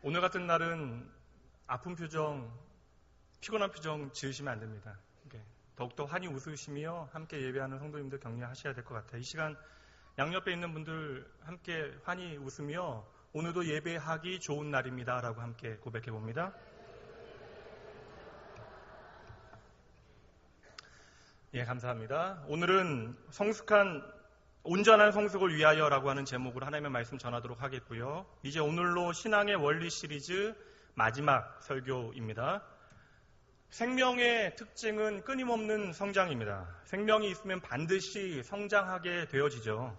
오늘 같은 날은 아픈 표정, 피곤한 표정 지으시면 안 됩니다. 더욱더 환히 웃으시며 함께 예배하는 성도님들 격려하셔야 될 것 같아요. 이 시간 양옆에 있는 분들 함께 환히 웃으며 오늘도 예배하기 좋은 날입니다 라고 함께 고백해 봅니다. 예, 감사합니다. 오늘은 온전한 성숙을 위하여라고 하는 제목으로 하나님의 말씀 전하도록 하겠고요. 이제 오늘로 신앙의 원리 시리즈 마지막 설교입니다. 생명의 특징은 끊임없는 성장입니다. 생명이 있으면 반드시 성장하게 되어지죠.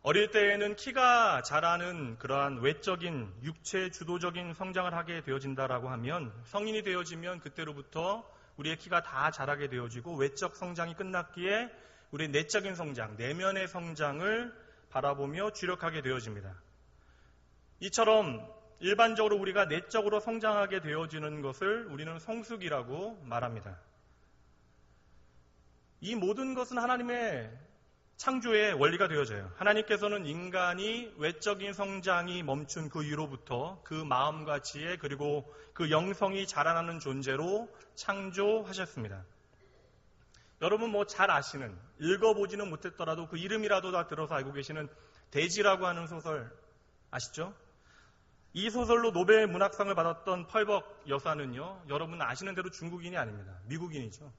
어릴 때에는 키가 자라는 그러한 외적인 육체 주도적인 성장을 하게 되어진다라고 하면 성인이 되어지면 그때로부터 우리의 키가 다 자라게 되어지고 외적 성장이 끝났기에 우리의 내적인 성장, 내면의 성장을 바라보며 주력하게 되어집니다. 이처럼 일반적으로 우리가 내적으로 성장하게 되어지는 것을 우리는 성숙이라고 말합니다. 이 모든 것은 하나님의 창조의 원리가 되어져요. 하나님께서는 인간이 외적인 성장이 멈춘 그 이후로부터 그 마음과 지혜 그리고 그 영성이 자라나는 존재로 창조하셨습니다. 여러분 잘 아시는, 읽어보지는 못했더라도 그 이름이라도 다 들어서 알고 계시는 대지라고 하는 소설 아시죠? 이 소설로 노벨 문학상을 받았던 펄벅 여사는요, 여러분 아시는 대로 중국인이 아닙니다. 미국인이죠.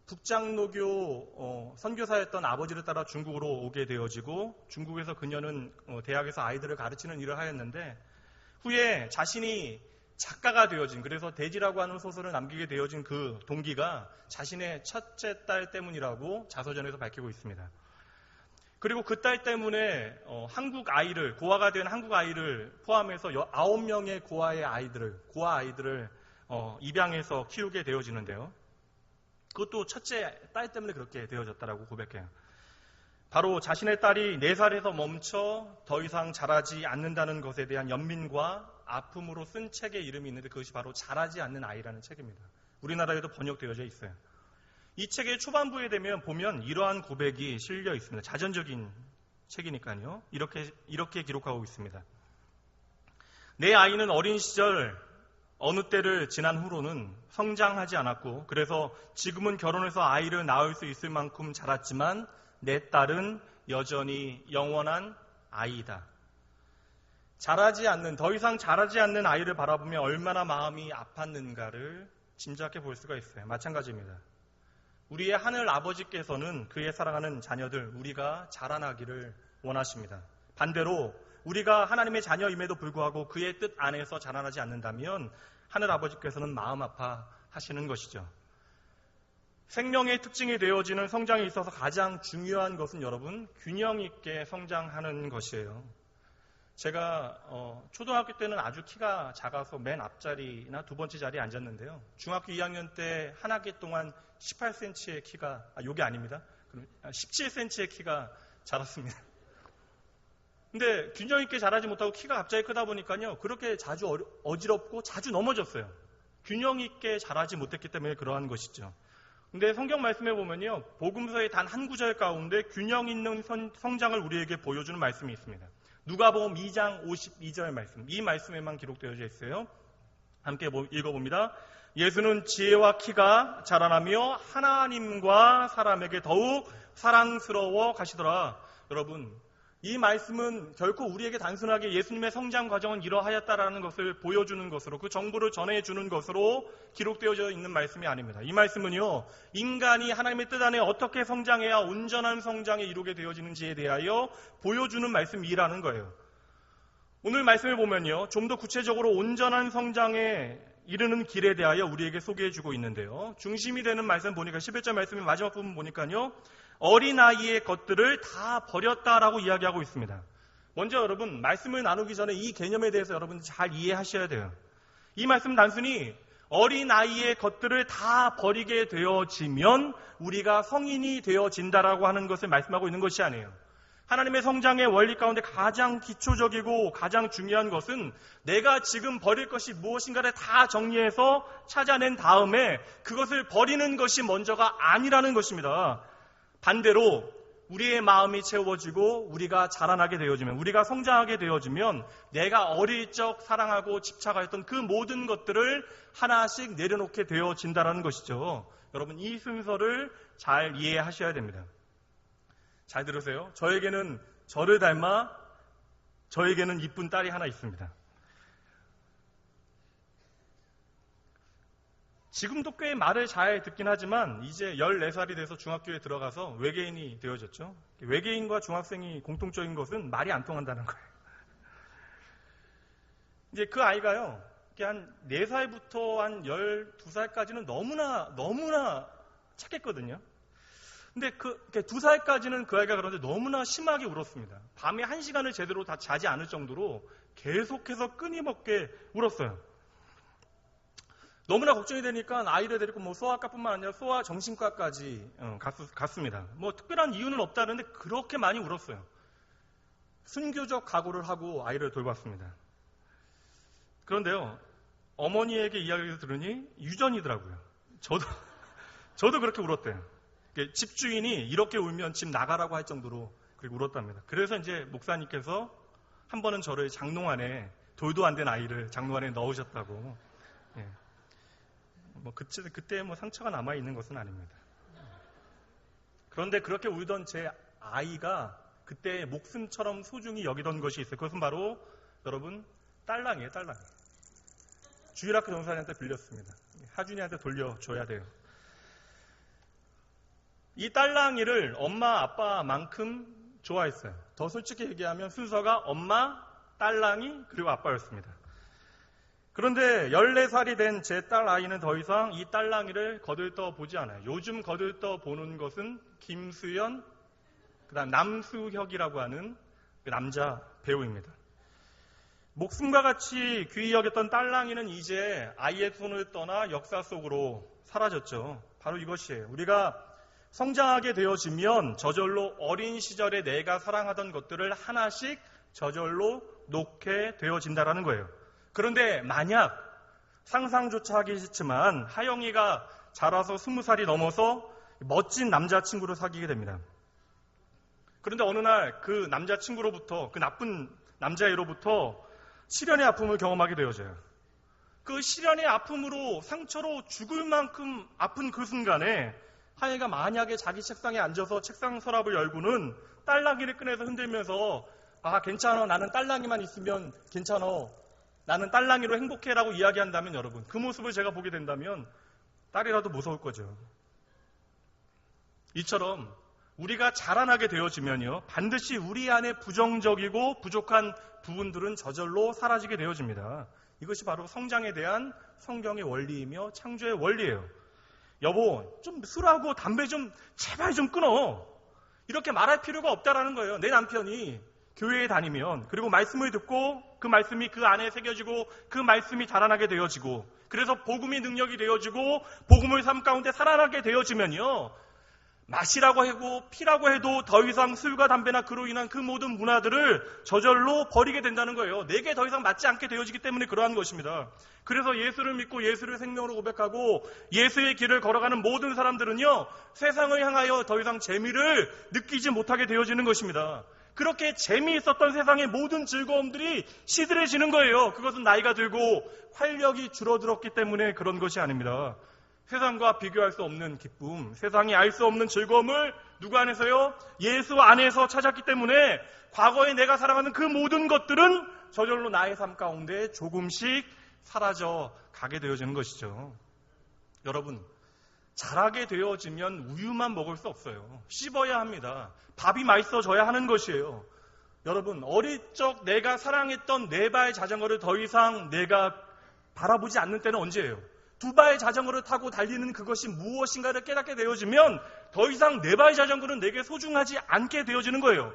북장로교 선교사였던 아버지를 따라 중국으로 오게 되어지고 중국에서 그녀는 대학에서 아이들을 가르치는 일을 하였는데 후에 자신이 작가가 되어진, 그래서 대지라고 하는 소설을 남기게 되어진 그 동기가 자신의 첫째 딸 때문이라고 자서전에서 밝히고 있습니다. 그리고 그 딸 때문에 한국 아이를, 고아가 된 한국 아이를 포함해서 9명의 고아 아이들을 입양해서 키우게 되어지는데요. 그것도 첫째 딸 때문에 그렇게 되어졌다라고 고백해요. 바로 자신의 딸이 4살에서 멈춰 더 이상 자라지 않는다는 것에 대한 연민과 아픔으로 쓴 책의 이름이 있는데 그것이 바로 자라지 않는 아이라는 책입니다. 우리나라에도 번역되어져 있어요. 이 책의 초반부에 되면 보면 이러한 고백이 실려 있습니다. 자전적인 책이니까요. 이렇게 기록하고 있습니다. 내 아이는 어린 시절 어느 때를 지난 후로는 성장하지 않았고 그래서 지금은 결혼해서 아이를 낳을 수 있을 만큼 자랐지만 내 딸은 여전히 영원한 아이다. 더 이상 자라지 않는 아이를 바라보며 얼마나 마음이 아팠는가를 짐작해 볼 수가 있어요. 마찬가지입니다. 우리의 하늘 아버지께서는 그의 사랑하는 자녀들, 우리가 자라나기를 원하십니다. 반대로 우리가 하나님의 자녀임에도 불구하고 그의 뜻 안에서 자라나지 않는다면 하늘 아버지께서는 마음 아파하시는 것이죠. 생명의 특징이 되어지는 성장에 있어서 가장 중요한 것은 여러분, 균형 있게 성장하는 것이에요. 제가 초등학교 때는 아주 키가 작아서 맨 앞자리나 두 번째 자리에 앉았는데요. 중학교 2학년 때 한 학기 동안 18cm의 키가, 요게 아닙니다. 17cm의 키가 자랐습니다. 근데 균형 있게 자라지 못하고 키가 갑자기 크다 보니까요. 그렇게 자주 어지럽고 자주 넘어졌어요. 균형 있게 자라지 못했기 때문에 그러한 것이죠. 근데 성경 말씀에 보면요. 복음서의 단 한 구절 가운데 균형 있는 성장을 우리에게 보여주는 말씀이 있습니다. 누가복음 2장 52절 말씀. 이 말씀에만 기록되어져 있어요. 함께 읽어봅니다. 예수는 지혜와 키가 자라나며 하나님과 사람에게 더욱 사랑스러워 가시더라. 여러분, 이 말씀은 결코 우리에게 단순하게 예수님의 성장 과정은 이러하였다라는 것을 보여주는 것으로, 그 정보를 전해주는 것으로 기록되어져 있는 말씀이 아닙니다. 이 말씀은요, 인간이 하나님의 뜻 안에 어떻게 성장해야 온전한 성장에 이루게 되어지는지에 대하여 보여주는 말씀이라는 거예요. 오늘 말씀을 보면요, 좀 더 구체적으로 온전한 성장에 이르는 길에 대하여 우리에게 소개해주고 있는데요. 중심이 되는 말씀 보니까 11절 말씀의 마지막 부분 보니까요, 어린아이의 것들을 다 버렸다라고 이야기하고 있습니다. 먼저 여러분, 말씀을 나누기 전에 이 개념에 대해서 여러분 잘 이해하셔야 돼요. 이 말씀은 단순히 어린아이의 것들을 다 버리게 되어지면 우리가 성인이 되어진다라고 하는 것을 말씀하고 있는 것이 아니에요. 하나님의 성장의 원리 가운데 가장 기초적이고 가장 중요한 것은 내가 지금 버릴 것이 무엇인가를 다 정리해서 찾아낸 다음에 그것을 버리는 것이 먼저가 아니라는 것입니다. 반대로 우리의 마음이 채워지고 우리가 자라나게 되어지면, 우리가 성장하게 되어지면 내가 어릴 적 사랑하고 집착하였던 그 모든 것들을 하나씩 내려놓게 되어진다는 것이죠. 여러분, 이 순서를 잘 이해하셔야 됩니다. 잘 들으세요. 저에게는 저를 닮아 저에게는 이쁜 딸이 하나 있습니다. 지금도 꽤 말을 잘 듣긴 하지만 이제 14살이 돼서 중학교에 들어가서 외계인이 되어졌죠. 외계인과 중학생이 공통적인 것은 말이 안 통한다는 거예요. 이제 그 아이가요, 한 4살부터 한 12살까지는 너무나 착했거든요. 근데 2살까지는 그 아이가 그런데 너무나 심하게 울었습니다. 밤에 1시간을 제대로 다 자지 않을 정도로 계속해서 끊임없게 울었어요. 너무나 걱정이 되니까 아이를 데리고 소아과뿐만 아니라 소아 정신과까지 갔습니다. 특별한 이유는 없다는데 그렇게 많이 울었어요. 순교적 각오를 하고 아이를 돌봤습니다. 그런데요, 어머니에게 이야기를 들으니 유전이더라고요. 저도 그렇게 울었대요. 집주인이 이렇게 울면 집 나가라고 할 정도로 그렇게 울었답니다. 그래서 이제 목사님께서 한 번은 저를 장롱 안에, 돌도 안 된 아이를 장롱 안에 넣으셨다고. 예. 그때 상처가 남아있는 것은 아닙니다. 그런데 그렇게 울던 제 아이가 그때 목숨처럼 소중히 여기던 것이 있어요. 그것은 바로, 여러분, 딸랑이에요, 딸랑이. 주일학교 전사님한테 빌렸습니다. 하준이한테 돌려줘야 돼요. 이 딸랑이를 엄마, 아빠만큼 좋아했어요. 더 솔직히 얘기하면 순서가 엄마, 딸랑이, 그리고 아빠였습니다. 그런데 14살이 된 제 딸 아이는 더 이상 이 딸랑이를 거들떠 보지 않아요. 요즘 거들떠 보는 것은 김수현, 그다음 남수혁이라고 하는 그 남자 배우입니다. 목숨과 같이 귀히 여겼던 딸랑이는 이제 아이의 손을 떠나 역사 속으로 사라졌죠. 바로 이것이에요. 우리가 성장하게 되어지면 저절로 어린 시절에 내가 사랑하던 것들을 하나씩 저절로 놓게 되어진다는 거예요. 그런데 만약 상상조차 하기 싫지만 하영이가 자라서 20살이 넘어서 멋진 남자친구를 사귀게 됩니다. 그런데 어느 날 그 남자친구로부터, 그 나쁜 남자애로부터 시련의 아픔을 경험하게 되어져요. 그 시련의 아픔으로 상처로 죽을 만큼 아픈 그 순간에 하영이가 만약에 자기 책상에 앉아서 책상 서랍을 열고는 딸랑이를 꺼내서 흔들면서 괜찮아, 나는 딸랑이만 있으면 괜찮아, 나는 딸랑이로 행복해라고 이야기한다면, 여러분, 그 모습을 제가 보게 된다면 딸이라도 무서울 거죠. 이처럼 우리가 자라나게 되어지면요, 반드시 우리 안에 부정적이고 부족한 부분들은 저절로 사라지게 되어집니다. 이것이 바로 성장에 대한 성경의 원리이며 창조의 원리예요. 여보, 좀 술하고 담배 좀 제발 좀 끊어, 이렇게 말할 필요가 없다라는 거예요. 내 남편이 교회에 다니면, 그리고 말씀을 듣고 그 말씀이 그 안에 새겨지고 그 말씀이 자라나게 되어지고, 그래서 복음이 능력이 되어지고 복음의 삶 가운데 살아나게 되어지면요, 마시라고 하고 피라고 해도 더 이상 술과 담배나 그로 인한 그 모든 문화들을 저절로 버리게 된다는 거예요. 내게 더 이상 맞지 않게 되어지기 때문에 그러한 것입니다. 그래서 예수를 믿고 예수를 생명으로 고백하고 예수의 길을 걸어가는 모든 사람들은요, 세상을 향하여 더 이상 재미를 느끼지 못하게 되어지는 것입니다. 그렇게 재미있었던 세상의 모든 즐거움들이 시들해지는 거예요. 그것은 나이가 들고 활력이 줄어들었기 때문에 그런 것이 아닙니다. 세상과 비교할 수 없는 기쁨, 세상이 알 수 없는 즐거움을 누구 안에서요? 예수 안에서 찾았기 때문에 과거에 내가 살아가는 그 모든 것들은 저절로 나의 삶 가운데 조금씩 사라져 가게 되어지는 것이죠. 여러분, 자라게 되어지면 우유만 먹을 수 없어요. 씹어야 합니다. 밥이 맛있어져야 하는 것이에요. 여러분, 어릴 적 내가 사랑했던 4발 자전거를 더 이상 내가 바라보지 않는 때는 언제예요? 2발 자전거를 타고 달리는 그것이 무엇인가를 깨닫게 되어지면 더 이상 4발 자전거는 내게 소중하지 않게 되어지는 거예요.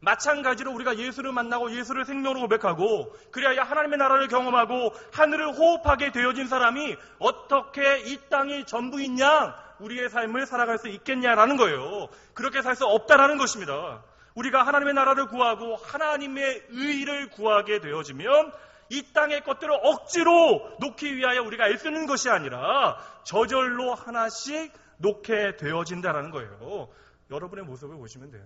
마찬가지로 우리가 예수를 만나고 예수를 생명으로 고백하고 그래야 하나님의 나라를 경험하고 하늘을 호흡하게 되어진 사람이 어떻게 이 땅이 전부인 양 우리의 삶을 살아갈 수 있겠냐라는 거예요. 그렇게 살 수 없다라는 것입니다. 우리가 하나님의 나라를 구하고 하나님의 의를 구하게 되어지면 이 땅의 것들을 억지로 놓기 위하여 우리가 애쓰는 것이 아니라 저절로 하나씩 놓게 되어진다라는 거예요. 여러분의 모습을 보시면 돼요.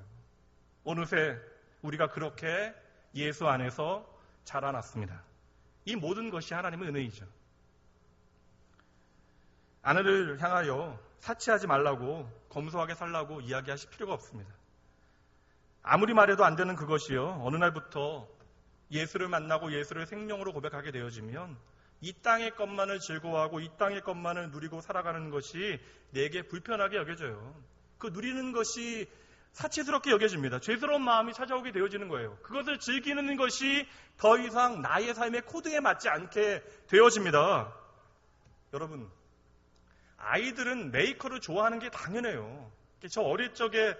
어느새 우리가 그렇게 예수 안에서 자라났습니다. 이 모든 것이 하나님의 은혜이죠. 아내를 향하여 사치하지 말라고 검소하게 살라고 이야기하실 필요가 없습니다. 아무리 말해도 안 되는 그것이요, 어느 날부터 예수를 만나고 예수를 생명으로 고백하게 되어지면 이 땅의 것만을 즐거워하고 이 땅의 것만을 누리고 살아가는 것이 내게 불편하게 여겨져요. 그 누리는 것이 사치스럽게 여겨집니다. 죄스러운 마음이 찾아오게 되어지는 거예요. 그것을 즐기는 것이 더 이상 나의 삶의 코드에 맞지 않게 되어집니다. 여러분, 아이들은 메이커를 좋아하는 게 당연해요. 저 어릴 적에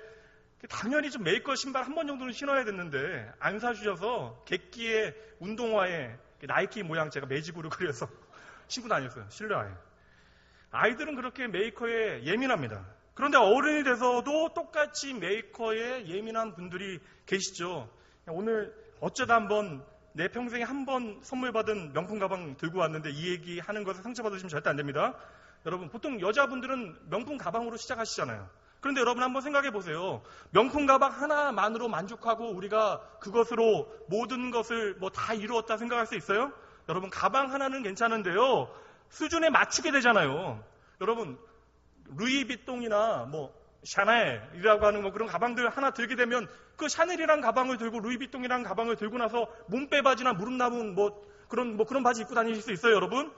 당연히 좀 메이커 신발 한 번 정도는 신어야 됐는데 안 사주셔서 객기에 운동화에 나이키 모양 제가 매직으로 그려서 신고 다녔어요. 실내화에. 아이들은 그렇게 메이커에 예민합니다. 그런데 어른이 돼서도 똑같이 메이커에 예민한 분들이 계시죠. 오늘 어쩌다 한번 내 평생에 한 번 선물 받은 명품 가방 들고 왔는데 이 얘기 하는 것에 상처받으시면 절대 안 됩니다. 여러분, 보통 여자분들은 명품 가방으로 시작하시잖아요. 그런데 여러분 한번 생각해 보세요. 명품 가방 하나만으로 만족하고 우리가 그것으로 모든 것을 다 이루었다 생각할 수 있어요? 여러분, 가방 하나는 괜찮은데요, 수준에 맞추게 되잖아요. 여러분, 루이비통이나 샤넬이라고 하는 그런 가방들 하나 들게 되면 그 샤넬이란 가방을 들고 루이비통이란 가방을 들고 나서 몸빼바지나 무릎 남은 그런 바지 입고 다니실 수 있어요, 여러분?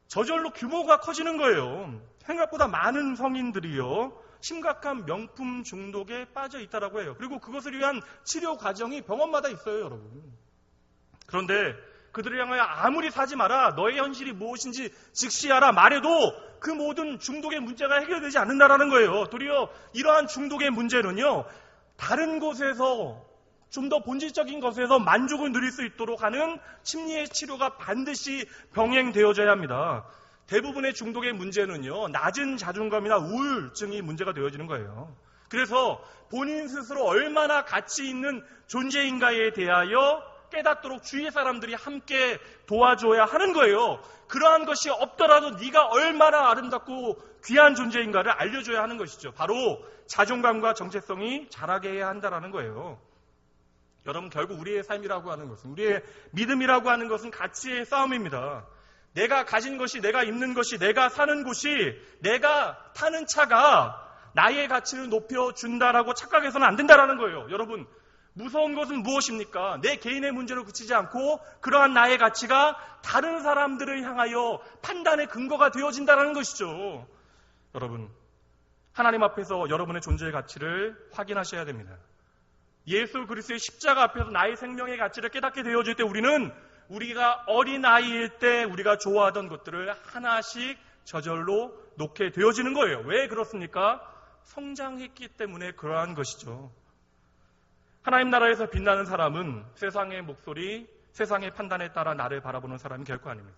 저절로 규모가 커지는 거예요. 생각보다 많은 성인들이요, 심각한 명품 중독에 빠져 있다라고 해요. 그리고 그것을 위한 치료 과정이 병원마다 있어요, 여러분. 그런데 그들을 향하여 아무리 사지 마라, 너의 현실이 무엇인지 직시하라 말해도 그 모든 중독의 문제가 해결되지 않는다라는 거예요. 도리어 이러한 중독의 문제는요, 다른 곳에서 좀 더 본질적인 것에서 만족을 누릴 수 있도록 하는 심리의 치료가 반드시 병행되어져야 합니다. 대부분의 중독의 문제는요, 낮은 자존감이나 우울증이 문제가 되어지는 거예요. 그래서 본인 스스로 얼마나 가치 있는 존재인가에 대하여 깨닫도록 주위의 사람들이 함께 도와줘야 하는 거예요. 그러한 것이 없더라도 네가 얼마나 아름답고 귀한 존재인가를 알려줘야 하는 것이죠. 바로 자존감과 정체성이 자라게 해야 한다는 거예요. 여러분, 결국 우리의 삶이라고 하는 것은, 우리의 믿음이라고 하는 것은 가치의 싸움입니다. 내가 가진 것이, 내가 입는 것이, 내가 사는 곳이, 내가 타는 차가 나의 가치를 높여준다라고 착각해서는 안 된다라는 거예요. 여러분, 무서운 것은 무엇입니까? 내 개인의 문제로 그치지 않고 그러한 나의 가치가 다른 사람들을 향하여 판단의 근거가 되어진다는 것이죠. 여러분, 하나님 앞에서 여러분의 존재의 가치를 확인하셔야 됩니다. 예수 그리스도의 십자가 앞에서 나의 생명의 가치를 깨닫게 되어질 때 우리가 어린아이일 때 우리가 좋아하던 것들을 하나씩 저절로 놓게 되어지는 거예요. 왜 그렇습니까? 성장했기 때문에 그러한 것이죠. 하나님 나라에서 빛나는 사람은 세상의 목소리, 세상의 판단에 따라 나를 바라보는 사람이 결코 아닙니다.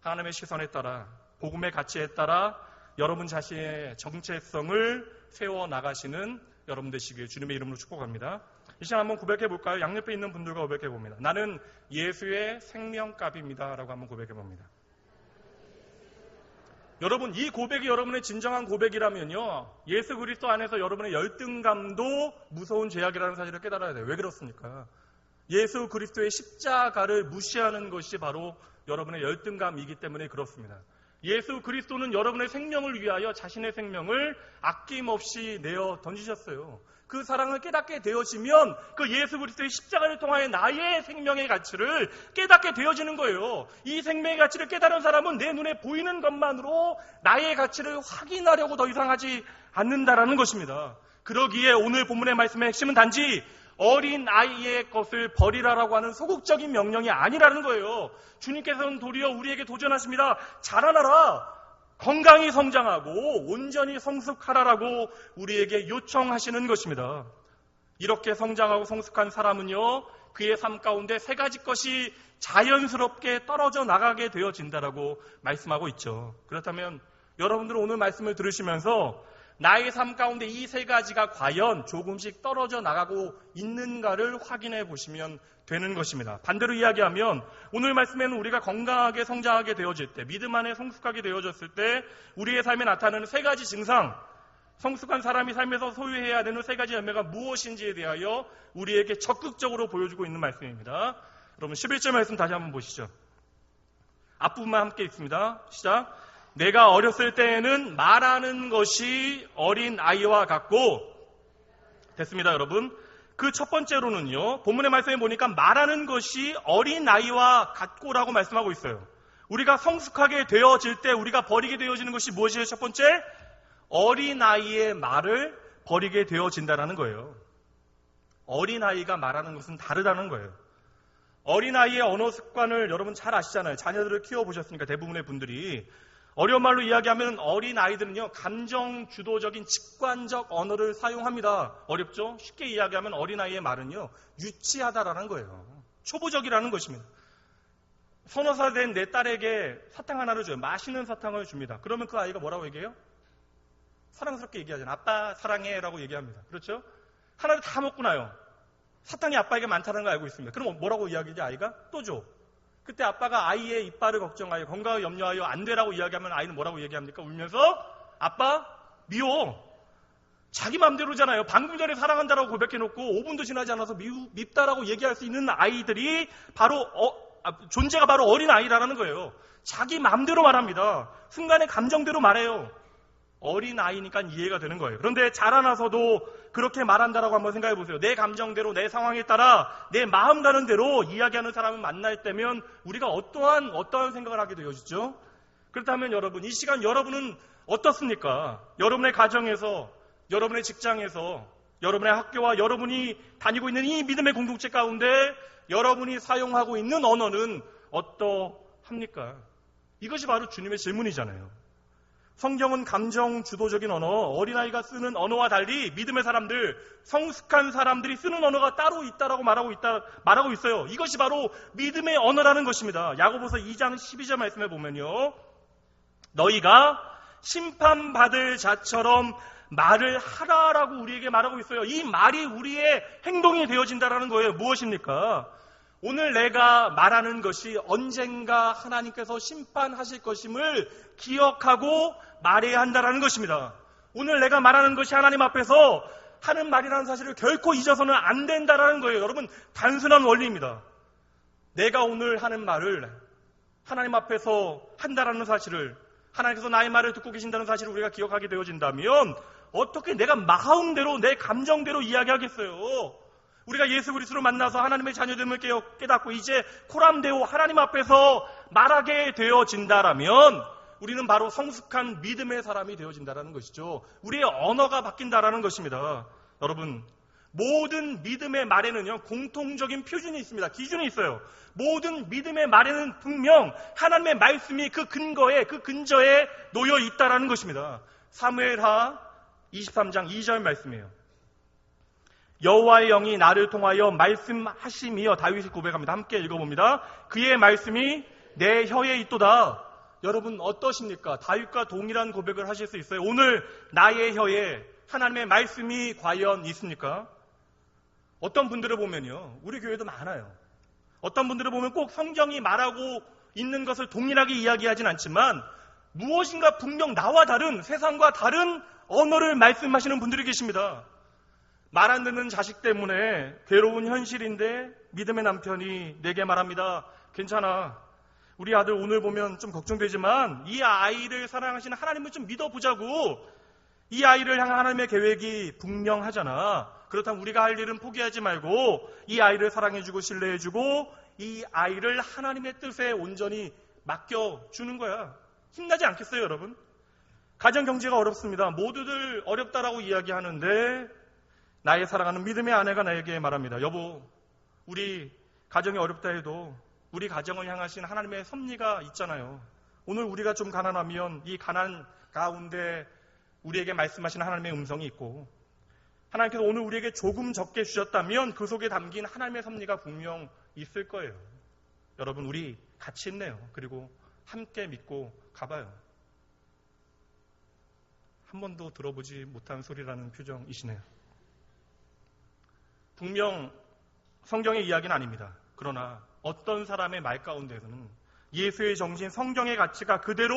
하나님의 시선에 따라, 복음의 가치에 따라 여러분 자신의 정체성을 세워나가시는 여러분 되시길 주님의 이름으로 축복합니다. 이 시간 한번 고백해 볼까요? 양옆에 있는 분들과 고백해 봅니다. 나는 예수의 생명값입니다 라고 한번 고백해 봅니다. 여러분, 이 고백이 여러분의 진정한 고백이라면요, 예수 그리스도 안에서 여러분의 열등감도 무서운 죄악이라는 사실을 깨달아야 돼요. 왜 그렇습니까? 예수 그리스도의 십자가를 무시하는 것이 바로 여러분의 열등감이기 때문에 그렇습니다. 예수 그리스도는 여러분의 생명을 위하여 자신의 생명을 아낌없이 내어 던지셨어요. 그 사랑을 깨닫게 되어지면 그 예수 그리스도의 십자가를 통하여 나의 생명의 가치를 깨닫게 되어지는 거예요. 이 생명의 가치를 깨달은 사람은 내 눈에 보이는 것만으로 나의 가치를 확인하려고 더 이상 하지 않는다라는 것입니다. 그러기에 오늘 본문의 말씀의 핵심은 단지 어린 아이의 것을 버리라라고 하는 소극적인 명령이 아니라는 거예요. 주님께서는 도리어 우리에게 도전하십니다. 자라나라, 건강히 성장하고 온전히 성숙하라라고 우리에게 요청하시는 것입니다. 이렇게 성장하고 성숙한 사람은요, 그의 삶 가운데 세 가지 것이 자연스럽게 떨어져 나가게 되어진다라고 말씀하고 있죠. 그렇다면 여러분들은 오늘 말씀을 들으시면서 나의 삶 가운데 이 세 가지가 과연 조금씩 떨어져 나가고 있는가를 확인해 보시면 되는 것입니다. 반대로 이야기하면 오늘 말씀에는 우리가 건강하게 성장하게 되어질 때, 믿음 안에 성숙하게 되어졌을 때 우리의 삶에 나타나는 세 가지 증상, 성숙한 사람이 삶에서 소유해야 되는 세 가지 열매가 무엇인지에 대하여 우리에게 적극적으로 보여주고 있는 말씀입니다. 여러분 11절 말씀 다시 한번 보시죠. 앞부분만 함께 읽습니다. 시작. 내가 어렸을 때에는 말하는 것이 어린 아이와 같고, 됐습니다 여러분. 그 첫 번째로는요, 본문의 말씀에 보니까 말하는 것이 어린 아이와 같고라고 말씀하고 있어요. 우리가 성숙하게 되어질 때 우리가 버리게 되어지는 것이 무엇이에요? 첫 번째, 어린아이의 말을 버리게 되어진다는 거예요. 어린아이가 말하는 것은 다르다는 거예요. 어린아이의 언어 습관을 여러분 잘 아시잖아요. 자녀들을 키워보셨으니까 대부분의 분들이. 어려운 말로 이야기하면 어린아이들은요, 감정 주도적인 직관적 언어를 사용합니다. 어렵죠? 쉽게 이야기하면 어린아이의 말은요, 유치하다라는 거예요. 초보적이라는 것입니다. 서너 살 된 내 딸에게 사탕 하나를 줘요. 맛있는 사탕을 줍니다. 그러면 그 아이가 뭐라고 얘기해요? 사랑스럽게 얘기하잖아요. 아빠 사랑해 라고 얘기합니다. 그렇죠? 하나를 다 먹고 나요. 사탕이 아빠에게 많다는 걸 알고 있습니다. 그럼 뭐라고 이야기하지 아이가? 또 줘. 그때 아빠가 아이의 이빨을 걱정하여 건강을 염려하여 안 되라고 이야기하면 아이는 뭐라고 얘기합니까? 울면서 아빠 미워. 자기 마음대로잖아요. 방금 전에 사랑한다라고 고백해놓고 5분도 지나지 않아서 밉다라고 얘기할 수 있는 아이들이 바로 존재가 바로 어린아이라는 거예요. 자기 마음대로 말합니다. 순간의 감정대로 말해요. 어린아이니까 이해가 되는 거예요. 그런데 자라나서도 그렇게 말한다라고 한번 생각해 보세요. 내 감정대로 내 상황에 따라 내 마음 가는 대로 이야기하는 사람을 만날 때면 우리가 어떠한 생각을 하게 되어지죠? 그렇다면 여러분, 이 시간 여러분은 어떻습니까? 여러분의 가정에서, 여러분의 직장에서, 여러분의 학교와 여러분이 다니고 있는 이 믿음의 공동체 가운데 여러분이 사용하고 있는 언어는 어떠합니까? 이것이 바로 주님의 질문이잖아요. 성경은 감정 주도적인 언어, 어린아이가 쓰는 언어와 달리 믿음의 사람들, 성숙한 사람들이 쓰는 언어가 따로 있다라고 말하고 있어요. 이것이 바로 믿음의 언어라는 것입니다. 야고보서 2장 12절 말씀에 보면요, 너희가 심판받을 자처럼 말을 하라라고 우리에게 말하고 있어요. 이 말이 우리의 행동이 되어진다라는 거예요. 무엇입니까? 오늘 내가 말하는 것이 언젠가 하나님께서 심판하실 것임을 기억하고 말해야 한다는 것입니다. 오늘 내가 말하는 것이 하나님 앞에서 하는 말이라는 사실을 결코 잊어서는 안 된다는 거예요. 여러분, 단순한 원리입니다. 내가 오늘 하는 말을 하나님 앞에서 한다는 사실을, 하나님께서 나의 말을 듣고 계신다는 사실을 우리가 기억하게 되어진다면 어떻게 내가 마음대로 내 감정대로 이야기하겠어요? 우리가 예수 그리스도를 만나서 하나님의 자녀됨을 깨닫고 이제 코람데오 하나님 앞에서 말하게 되어진다라면 우리는 바로 성숙한 믿음의 사람이 되어진다는 것이죠. 우리의 언어가 바뀐다라는 것입니다. 여러분, 모든 믿음의 말에는요, 공통적인 표준이 있습니다. 기준이 있어요. 모든 믿음의 말에는 분명 하나님의 말씀이 그 근거에, 그 근저에 놓여 있다라는 것입니다. 사무엘하 23장 2절 말씀이에요. 여호와의 영이 나를 통하여 말씀하심이여, 다윗이 고백합니다. 함께 읽어봅니다. 그의 말씀이 내 혀에 있도다. 여러분 어떠십니까? 다윗과 동일한 고백을 하실 수 있어요? 오늘 나의 혀에 하나님의 말씀이 과연 있습니까? 어떤 분들을 보면요, 우리 교회도 많아요. 어떤 분들을 보면 꼭 성경이 말하고 있는 것을 동일하게 이야기하진 않지만 무엇인가 분명 나와 다른, 세상과 다른 언어를 말씀하시는 분들이 계십니다. 말 안 듣는 자식 때문에 괴로운 현실인데 믿음의 남편이 내게 말합니다. 괜찮아. 우리 아들 오늘 보면 좀 걱정되지만 이 아이를 사랑하시는 하나님을 좀 믿어보자고. 이 아이를 향한 하나님의 계획이 분명하잖아. 그렇다면 우리가 할 일은 포기하지 말고 이 아이를 사랑해주고 신뢰해주고 이 아이를 하나님의 뜻에 온전히 맡겨주는 거야. 힘나지 않겠어요, 여러분? 가정 경제가 어렵습니다. 모두들 어렵다라고 이야기하는데 나의 사랑하는 믿음의 아내가 나에게 말합니다. 여보, 우리 가정이 어렵다 해도 우리 가정을 향하신 하나님의 섭리가 있잖아요. 오늘 우리가 좀 가난하면 이 가난 가운데 우리에게 말씀하시는 하나님의 음성이 있고, 하나님께서 오늘 우리에게 조금 적게 주셨다면 그 속에 담긴 하나님의 섭리가 분명 있을 거예요. 여러분, 우리 같이 있네요. 그리고 함께 믿고 가봐요. 한 번도 들어보지 못한 소리라는 표정이시네요. 분명 성경의 이야기는 아닙니다. 그러나 어떤 사람의 말 가운데서는 예수의 정신, 성경의 가치가 그대로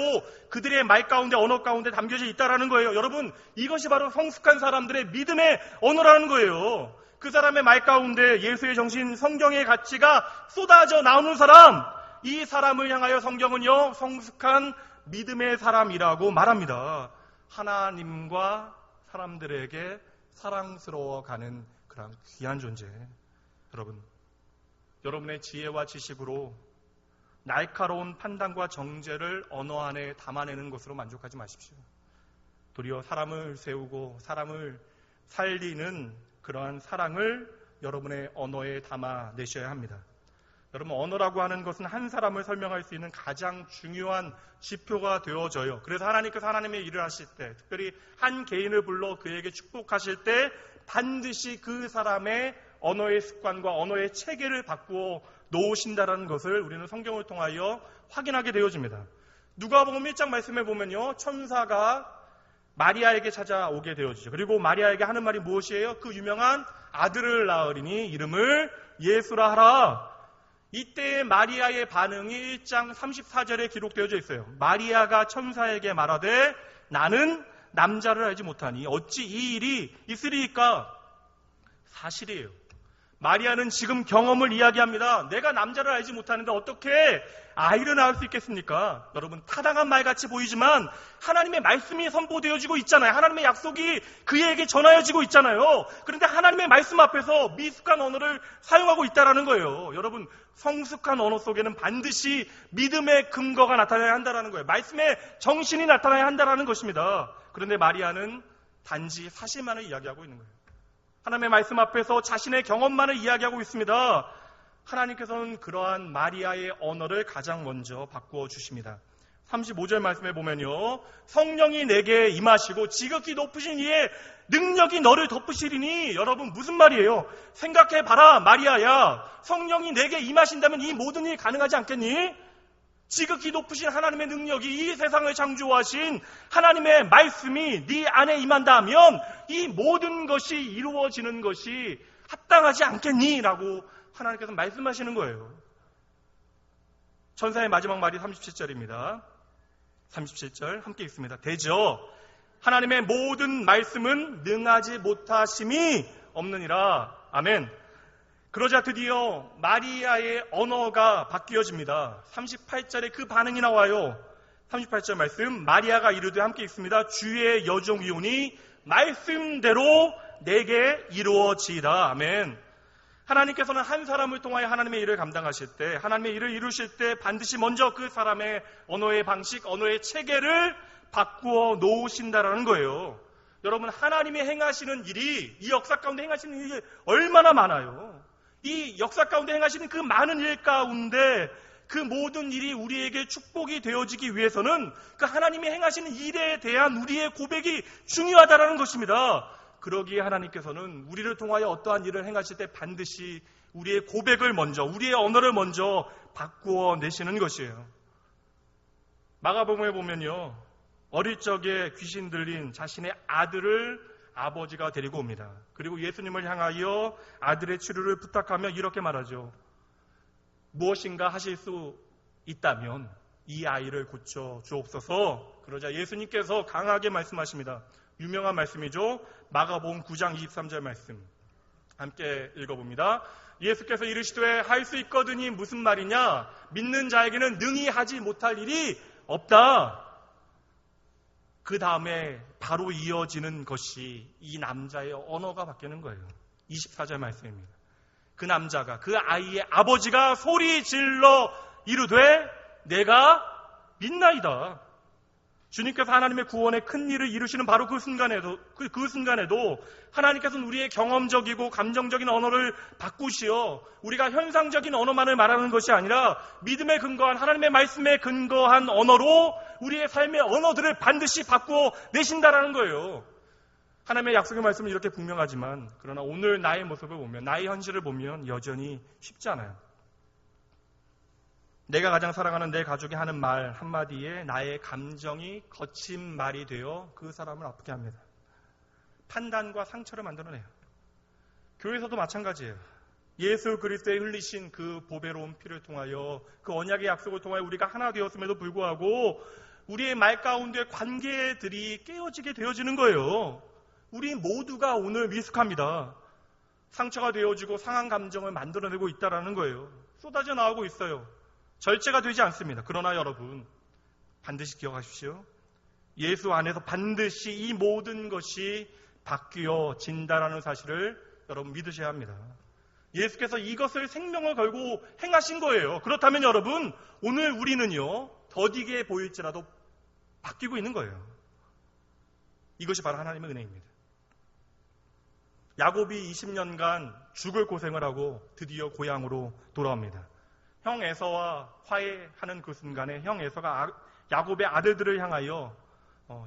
그들의 말 가운데, 언어 가운데 담겨져 있다라는 거예요. 여러분, 이것이 바로 성숙한 사람들의 믿음의 언어라는 거예요. 그 사람의 말 가운데 예수의 정신, 성경의 가치가 쏟아져 나오는 사람, 이 사람을 향하여 성경은요, 성숙한 믿음의 사람이라고 말합니다. 하나님과 사람들에게 사랑스러워가는 그런 귀한 존재. 여러분, 여러분의 지혜와 지식으로 날카로운 판단과 정죄를 언어 안에 담아내는 것으로 만족하지 마십시오. 도리어 사람을 세우고 사람을 살리는 그러한 사랑을 여러분의 언어에 담아내셔야 합니다. 여러분, 언어라고 하는 것은 한 사람을 설명할 수 있는 가장 중요한 지표가 되어져요. 그래서 하나님께서 하나님의 일을 하실 때, 특별히 한 개인을 불러 그에게 축복하실 때 반드시 그 사람의 언어의 습관과 언어의 체계를 바꾸어 놓으신다라는 것을 우리는 성경을 통하여 확인하게 되어집니다. 누가복음 1장 말씀에 보면요, 천사가 마리아에게 찾아오게 되어지죠. 그리고 마리아에게 하는 말이 무엇이에요? 그 유명한 아들을 낳으리니 이름을 예수라 하라. 이때 마리아의 반응이 1장 34절에 기록되어져 있어요. 마리아가 천사에게 말하되 나는 남자를 알지 못하니 어찌 이 일이 있으리이까? 사실이에요. 마리아는 지금 경험을 이야기합니다. 내가 남자를 알지 못하는데 어떻게 아이를 낳을 수 있겠습니까? 여러분, 타당한 말같이 보이지만 하나님의 말씀이 선포되어지고 있잖아요. 하나님의 약속이 그에게 전하여지고 있잖아요. 그런데 하나님의 말씀 앞에서 미숙한 언어를 사용하고 있다는 거예요. 여러분, 성숙한 언어 속에는 반드시 믿음의 근거가 나타나야 한다는 거예요. 말씀의 정신이 나타나야 한다는 것입니다. 그런데 마리아는 단지 사실만을 이야기하고 있는 거예요. 하나님의 말씀 앞에서 자신의 경험만을 이야기하고 있습니다. 하나님께서는 그러한 마리아의 언어를 가장 먼저 바꾸어 주십니다. 35절 말씀에 보면요, 성령이 내게 임하시고 지극히 높으신 이의 능력이 너를 덮으시리니. 여러분, 무슨 말이에요? 생각해봐라, 마리아야. 성령이 내게 임하신다면 이 모든 일이 가능하지 않겠니? 지극히 높으신 하나님의 능력이, 이 세상을 창조하신 하나님의 말씀이 네 안에 임한다 하면 이 모든 것이 이루어지는 것이 합당하지 않겠니? 라고 하나님께서 말씀하시는 거예요. 천사의 마지막 말이 37절입니다. 37절 함께 읽습니다. 대저 하나님의 모든 말씀은 능하지 못하심이 없느니라. 아멘. 그러자 드디어 마리아의 언어가 바뀌어집니다. 38절에 그 반응이 나와요. 38절 말씀, 마리아가 이르되 함께 읽습니다. 주의 여종이오니 말씀대로 내게 이루어지이다. 아멘. 하나님께서는 한 사람을 통하여 하나님의 일을 감당하실 때, 하나님의 일을 이루실 때 반드시 먼저 그 사람의 언어의 방식, 언어의 체계를 바꾸어 놓으신다라는 거예요. 여러분, 하나님이 행하시는 일이, 이 역사 가운데 행하시는 일이 얼마나 많아요. 이 역사 가운데 행하시는 그 많은 일 가운데 그 모든 일이 우리에게 축복이 되어지기 위해서는 그 하나님이 행하시는 일에 대한 우리의 고백이 중요하다는 것입니다. 그러기에 하나님께서는 우리를 통하여 어떠한 일을 행하실 때 반드시 우리의 고백을 먼저, 우리의 언어를 먼저 바꾸어 내시는 것이에요. 마가복음에 보면요, 어릴 적에 귀신 들린 자신의 아들을 아버지가 데리고 옵니다. 그리고 예수님을 향하여 아들의 치료를 부탁하며 이렇게 말하죠. 무엇인가 하실 수 있다면 이 아이를 고쳐 주옵소서. 그러자 예수님께서 강하게 말씀하십니다. 유명한 말씀이죠. 마가복음 9장 23절 말씀 함께 읽어봅니다. 예수께서 이르시되 할 수 있거든이 무슨 말이냐? 믿는 자에게는 능히 하지 못할 일이 없다. 그 다음에 바로 이어지는 것이 이 남자의 언어가 바뀌는 거예요. 24절 말씀입니다. 그 남자가, 그 아이의 아버지가 소리 질러 이르되 내가 믿나이다. 주님께서 하나님의 구원의 큰 일을 이루시는 바로 그 순간에도 하나님께서는 우리의 경험적이고 감정적인 언어를 바꾸시어 우리가 현상적인 언어만을 말하는 것이 아니라 믿음에 근거한 하나님의 말씀에 근거한 언어로 우리의 삶의 언어들을 반드시 바꾸어 내신다라는 거예요. 하나님의 약속의 말씀은 이렇게 분명하지만 그러나 오늘 나의 모습을 보면, 나의 현실을 보면 여전히 쉽지 않아요. 내가 가장 사랑하는 내 가족이 하는 말 한마디에 나의 감정이 거친 말이 되어 그 사람을 아프게 합니다. 판단과 상처를 만들어내요. 교회에서도 마찬가지예요. 예수 그리스도의 흘리신 그 보배로운 피를 통하여 그 언약의 약속을 통하여 우리가 하나 되었음에도 불구하고 우리의 말 가운데 관계들이 깨어지게 되어지는 거예요. 우리 모두가 오늘 미숙합니다. 상처가 되어지고 상한 감정을 만들어내고 있다는 거예요. 쏟아져 나오고 있어요. 절제가 되지 않습니다. 그러나 여러분, 반드시 기억하십시오. 예수 안에서 반드시 이 모든 것이 바뀌어진다라는 사실을 여러분 믿으셔야 합니다. 예수께서 이것을 생명을 걸고 행하신 거예요. 그렇다면 여러분, 오늘 우리는요, 더디게 보일지라도 바뀌고 있는 거예요. 이것이 바로 하나님의 은혜입니다. 야곱이 20년간 죽을 고생을 하고 드디어 고향으로 돌아옵니다. 형 에서와 화해하는 그 순간에 형 에서가 야곱의 아들들을 향하여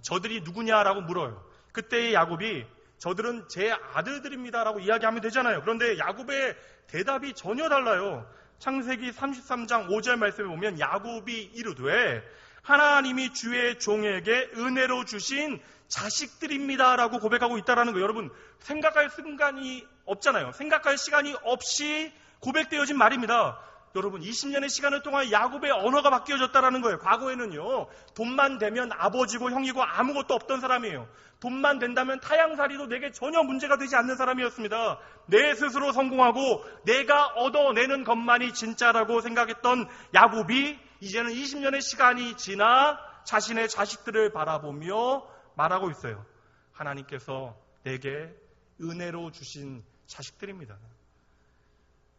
저들이 누구냐라고 물어요. 그때의 야곱이 저들은 제 아들들입니다라고 이야기하면 되잖아요. 그런데 야곱의 대답이 전혀 달라요. 창세기 33장 5절 말씀에 보면 야곱이 이르되 하나님이 주의 종에게 은혜로 주신 자식들입니다라고 고백하고 있다는 거예요. 여러분, 생각할 순간이 없잖아요. 생각할 시간이 없이 고백되어진 말입니다. 여러분, 20년의 시간을 통해 야곱의 언어가 바뀌어졌다는 거예요. 과거에는요, 돈만 되면 아버지고 형이고 아무것도 없던 사람이에요. 돈만 된다면 타양살이도 내게 전혀 문제가 되지 않는 사람이었습니다. 내 스스로 성공하고 내가 얻어내는 것만이 진짜라고 생각했던 야곱이 이제는 20년의 시간이 지나 자신의 자식들을 바라보며 말하고 있어요. 하나님께서 내게 은혜로 주신 자식들입니다.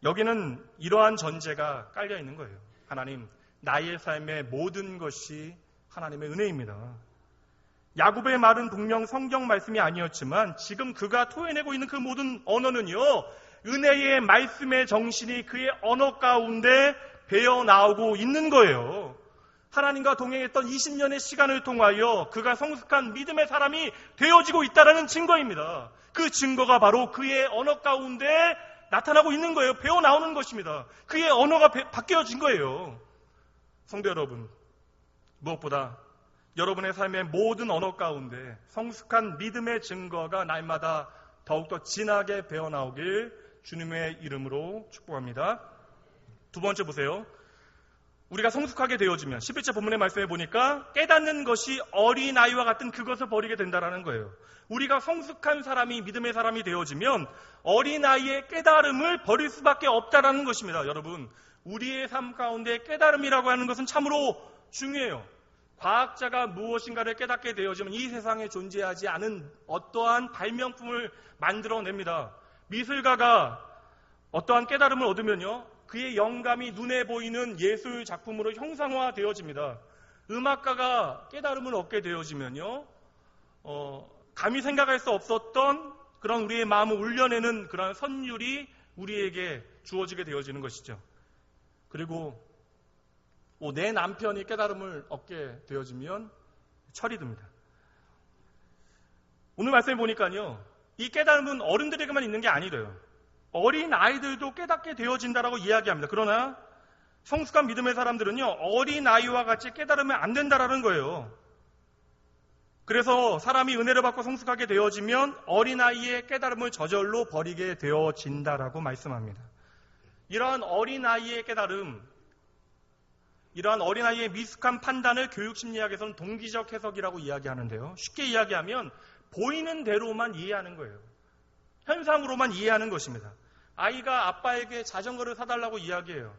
여기는 이러한 전제가 깔려 있는 거예요. 하나님, 나의 삶의 모든 것이 하나님의 은혜입니다. 야곱의 말은 분명 성경 말씀이 아니었지만 지금 그가 토해내고 있는 그 모든 언어는요, 은혜의 말씀의 정신이 그의 언어 가운데 배어 나오고 있는 거예요. 하나님과 동행했던 20년의 시간을 통하여 그가 성숙한 믿음의 사람이 되어지고 있다는 증거입니다. 그 증거가 바로 그의 언어 가운데 나타나고 있는 거예요. 배어 나오는 것입니다. 그의 언어가 바뀌어진 거예요. 성도 여러분, 무엇보다 여러분의 삶의 모든 언어 가운데 성숙한 믿음의 증거가 날마다 더욱더 진하게 배어 나오길 주님의 이름으로 축복합니다. 두 번째 보세요. 우리가 성숙하게 되어지면 11절 본문의 말씀에 보니까 깨닫는 것이 어린아이와 같은 그것을 버리게 된다는 거예요. 우리가 성숙한 사람이 믿음의 사람이 되어지면 어린아이의 깨달음을 버릴 수밖에 없다는 것입니다. 여러분, 우리의 삶 가운데 깨달음이라고 하는 것은 참으로 중요해요. 과학자가 무엇인가를 깨닫게 되어지면 이 세상에 존재하지 않은 어떠한 발명품을 만들어냅니다. 미술가가 어떠한 깨달음을 얻으면요, 그의 영감이 눈에 보이는 예술 작품으로 형상화되어집니다. 음악가가 깨달음을 얻게 되어지면요, 감히 생각할 수 없었던 그런 우리의 마음을 울려내는 그런 선율이 우리에게 주어지게 되어지는 것이죠. 그리고 내 남편이 깨달음을 얻게 되어지면 철이 듭니다. 오늘 말씀해 보니까요, 이 깨달음은 어른들에게만 있는 게 아니래요. 어린 아이들도 깨닫게 되어진다라고 이야기합니다. 그러나 성숙한 믿음의 사람들은요, 어린 아이와 같이 깨달으면 안 된다라는 거예요. 그래서 사람이 은혜를 받고 성숙하게 되어지면 어린아이의 깨달음을 저절로 버리게 되어진다라고 말씀합니다. 이러한 어린아이의 깨달음, 이러한 어린아이의 미숙한 판단을 교육심리학에서는 동기적 해석이라고 이야기하는데요. 쉽게 이야기하면 보이는 대로만 이해하는 거예요. 현상으로만 이해하는 것입니다. 아이가 아빠에게 자전거를 사달라고 이야기해요.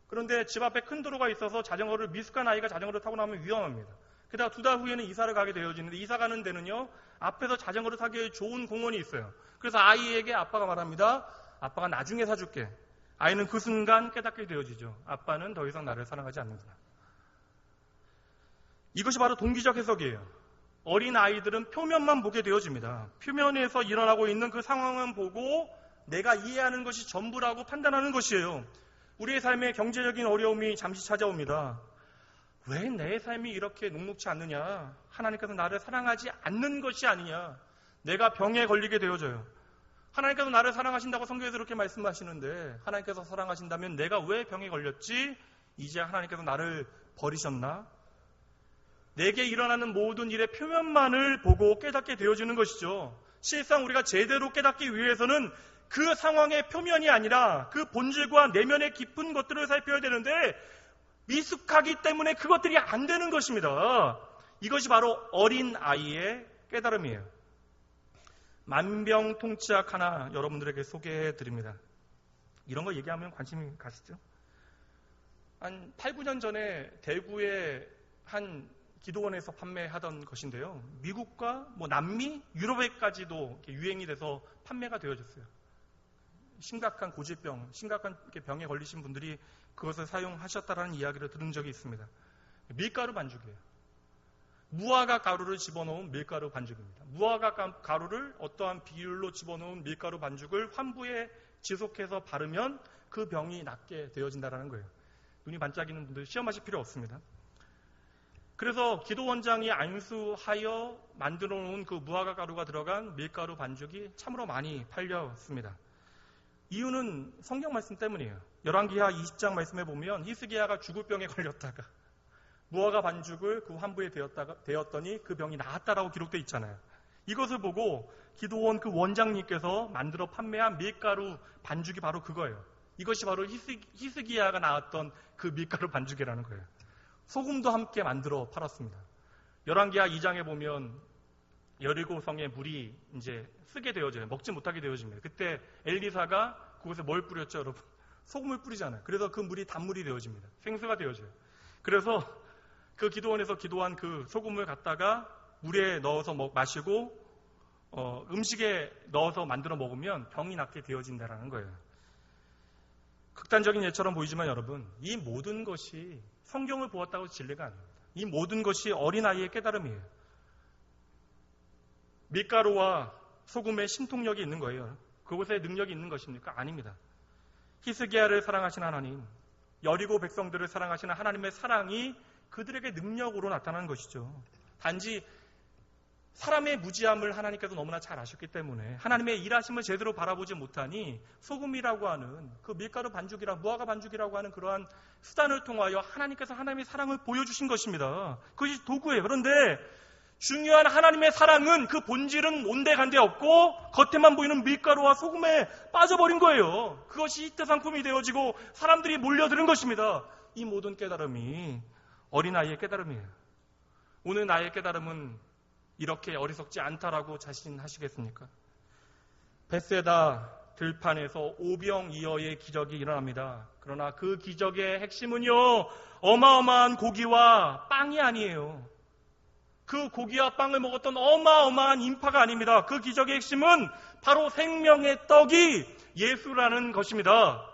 그런데 집 앞에 큰 도로가 있어서 자전거를 미숙한 아이가 자전거를 타고 나면 위험합니다. 게다가 2달 후에는 이사를 가게 되어지는데 이사 가는 데는요, 앞에서 자전거를 타기에 좋은 공원이 있어요. 그래서 아이에게 아빠가 말합니다. 아빠가 나중에 사줄게. 아이는 그 순간 깨닫게 되어지죠. 아빠는 더 이상 나를 사랑하지 않는구나. 이것이 바로 동기적 해석이에요. 어린 아이들은 표면만 보게 되어집니다. 표면에서 일어나고 있는 그 상황만 보고 내가 이해하는 것이 전부라고 판단하는 것이에요. 우리의 삶에 경제적인 어려움이 잠시 찾아옵니다. 왜 내 삶이 이렇게 녹록지 않느냐? 하나님께서 나를 사랑하지 않는 것이 아니냐? 내가 병에 걸리게 되어져요. 하나님께서 나를 사랑하신다고 성경에서 이렇게 말씀하시는데 하나님께서 사랑하신다면 내가 왜 병에 걸렸지? 이제 하나님께서 나를 버리셨나? 내게 일어나는 모든 일의 표면만을 보고 깨닫게 되어지는 것이죠. 실상 우리가 제대로 깨닫기 위해서는 그 상황의 표면이 아니라 그 본질과 내면의 깊은 것들을 살펴야 되는데 미숙하기 때문에 그것들이 안 되는 것입니다. 이것이 바로 어린 아이의 깨달음이에요. 만병통치약 하나 여러분들에게 소개해 드립니다. 이런 거 얘기하면 관심이 가시죠? 한 8, 9년 전에 대구의 한 기도원에서 판매하던 것인데요. 미국과 남미, 유럽에까지도 유행이 돼서 판매가 되어졌어요. 심각한 고질병, 심각한 병에 걸리신 분들이 그것을 사용하셨다라는 이야기를 들은 적이 있습니다. 밀가루 반죽이에요. 무화과 가루를 집어넣은 밀가루 반죽입니다. 무화과 가루를 어떠한 비율로 집어넣은 밀가루 반죽을 환부에 지속해서 바르면 그 병이 낫게 되어진다는 거예요. 눈이 반짝이는 분들 시험하실 필요 없습니다. 그래서 기도원장이 안수하여 만들어 놓은 그 무화과 가루가 들어간 밀가루 반죽이 참으로 많이 팔렸습니다. 이유는 성경 말씀 때문이에요. 열왕기하 20장 말씀에 보면 히스기야가 죽을 병에 걸렸다가 무화과 반죽을 그 환부에 되었더니 그 병이 나았다라고 기록되어 있잖아요. 이것을 보고 기도원 그 원장님께서 만들어 판매한 밀가루 반죽이 바로 그거예요. 이것이 바로 히스기야가 나왔던 그 밀가루 반죽이라는 거예요. 소금도 함께 만들어 팔았습니다. 열왕기하 2장에 보면 여리고성에 물이 이제 쓰게 되어져요. 먹지 못하게 되어집니다. 그때 엘리사가 그곳에 뭘 뿌렸죠, 여러분? 소금을 뿌리잖아요. 그래서 그 물이 단물이 되어집니다. 생수가 되어져요. 그래서 그 기도원에서 기도한 그 소금을 갖다가 물에 넣어서 마시고 음식에 넣어서 만들어 먹으면 병이 낫게 되어진다는 거예요. 극단적인 예처럼 보이지만 여러분, 이 모든 것이 성경을 보았다고 진리가 아닙니다. 이 모든 것이 어린아이의 깨달음이에요. 밀가루와 소금에 신통력이 있는 거예요. 그곳에 능력이 있는 것입니까? 아닙니다. 히스기야를 사랑하신 하나님, 여리고 백성들을 사랑하시는 하나님의 사랑이 그들에게 능력으로 나타난 것이죠. 단지 사람의 무지함을 하나님께서 너무나 잘 아셨기 때문에 하나님의 일하심을 제대로 바라보지 못하니 소금이라고 하는 그 밀가루 반죽이라 무화과 반죽이라고 하는 그러한 수단을 통하여 하나님께서 하나님의 사랑을 보여주신 것입니다. 그것이 도구예요. 그런데 중요한 하나님의 사랑은 그 본질은 온데간데 없고 겉에만 보이는 밀가루와 소금에 빠져버린 거예요. 그것이 히트 상품이 되어지고 사람들이 몰려드는 것입니다. 이 모든 깨달음이 어린아이의 깨달음이에요. 오늘 나의 깨달음은 이렇게 어리석지 않다라고 자신하시겠습니까? 벳세다 들판에서 오병이어의 기적이 일어납니다. 그러나 그 기적의 핵심은요, 어마어마한 고기와 빵이 아니에요. 그 고기와 빵을 먹었던 어마어마한 인파가 아닙니다. 그 기적의 핵심은 바로 생명의 떡이 예수라는 것입니다.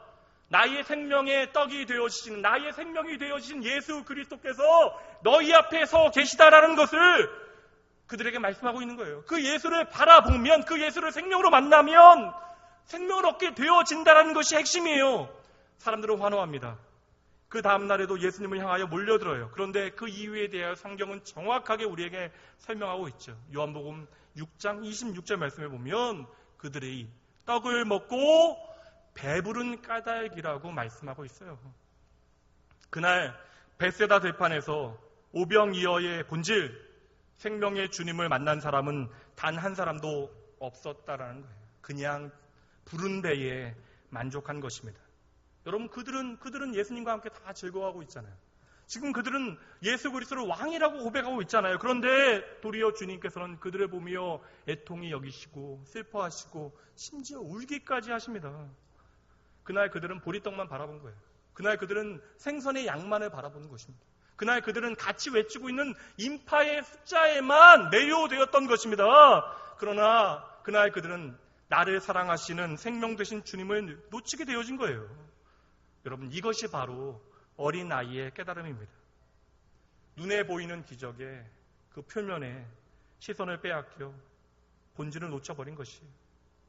나의 생명의 떡이 되어지신, 나의 생명이 되어지신 예수 그리스도께서 너희 앞에 서 계시다라는 것을 그들에게 말씀하고 있는 거예요. 그 예수를 바라보면, 그 예수를 생명으로 만나면 생명을 얻게 되어진다는 것이 핵심이에요. 사람들은 환호합니다. 그 다음날에도 예수님을 향하여 몰려들어요. 그런데 그 이유에 대하여 성경은 정확하게 우리에게 설명하고 있죠. 요한복음 6장 26절 말씀에 보면 그들이 떡을 먹고 배부른 까닭이라고 말씀하고 있어요. 그날 벳세다 들판에서 오병이어의 본질, 생명의 주님을 만난 사람은 단 한 사람도 없었다라는 거예요. 그냥 부른 배에 만족한 것입니다. 여러분, 그들은 예수님과 함께 다 즐거워하고 있잖아요. 지금 그들은 예수 그리스도를 왕이라고 고백하고 있잖아요. 그런데 도리어 주님께서는 그들을 보며 애통히 여기시고 슬퍼하시고 심지어 울기까지 하십니다. 그날 그들은 보리떡만 바라본 거예요. 그날 그들은 생선의 양만을 바라보는 것입니다. 그날 그들은 같이 외치고 있는 인파의 숫자에만 매료되었던 것입니다. 그러나 그날 그들은 나를 사랑하시는 생명 되신 주님을 놓치게 되어진 거예요. 여러분, 이것이 바로 어린아이의 깨달음입니다. 눈에 보이는 기적에 그 표면에 시선을 빼앗겨 본질을 놓쳐버린 것이에요.